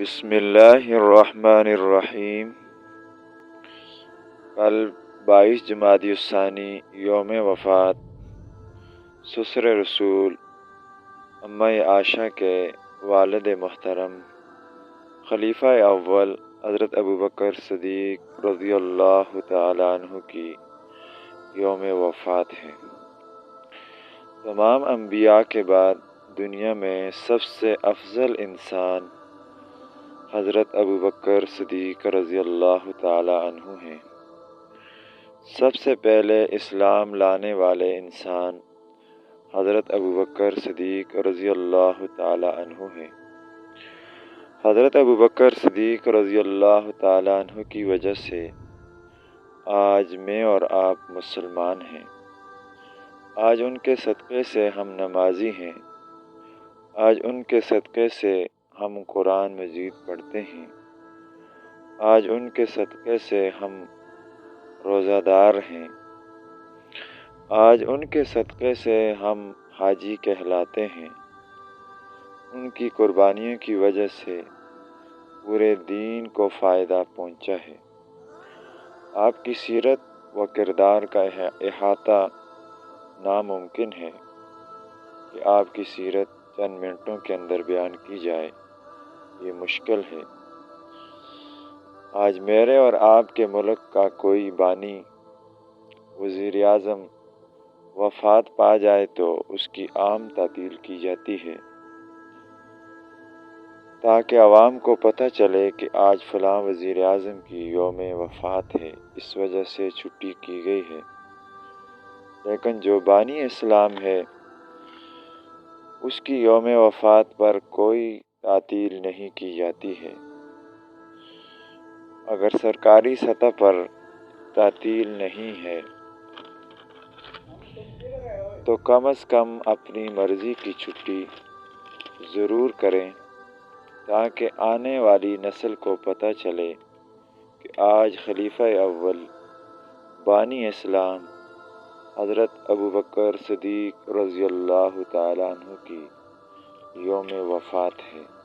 بسم اللہ الرحمن الرحیم۔ کل 22 جمادی الثانی یوم وفات سسر رسول امّ عائشہ کے والد محترم خلیفہ اول حضرت ابوبکر صدیق رضی اللہ تعالیٰ عنہ کی یوم وفات ہے۔ تمام انبیاء کے بعد دنیا میں سب سے افضل انسان حضرت ابوبکر صدیق رضی اللہ تعالیٰ عنہ ہیں۔ سب سے پہلے اسلام لانے والے انسان حضرت ابوبکر صدیق رضی اللہ تعالیٰ عنہ ہیں۔ حضرت ابوبکر صدیق رضی اللہ تعالیٰ عنہ کی وجہ سے آج میں اور آپ مسلمان ہیں۔ آج ان کے صدقے سے ہم نمازی ہیں۔ آج ان کے صدقے سے ہم قرآن مجید پڑھتے ہیں۔ آج ان کے صدقے سے ہم روزہ دار ہیں۔ آج ان کے صدقے سے ہم حاجی کہلاتے ہیں۔ ان کی قربانیوں کی وجہ سے پورے دین کو فائدہ پہنچا ہے۔ آپ کی سیرت و کردار کا احاطہ ناممکن ہے کہ آپ کی سیرت چند منٹوں کے اندر بیان کی جائے، یہ مشکل ہے۔ آج میرے اور آپ کے ملک کا کوئی بانی وزیر اعظم وفات پا جائے تو اس کی عام تعطیل کی جاتی ہے تاکہ عوام کو پتہ چلے کہ آج فلاں وزیر اعظم کی یوم وفات ہے، اس وجہ سے چھٹی کی گئی ہے۔ لیکن جو بانی اسلام ہے اس کی یوم وفات پر کوئی تعطیل نہیں کی جاتی ہے۔ اگر سرکاری سطح پر تعطیل نہیں ہے تو کم از کم اپنی مرضی کی چھٹی ضرور کریں تاکہ آنے والی نسل کو پتہ چلے کہ آج خلیفہ اول بانی اسلام حضرت ابوبکر صدیق رضی اللہ تعالیٰ عنہ کی یوم وفات ہے۔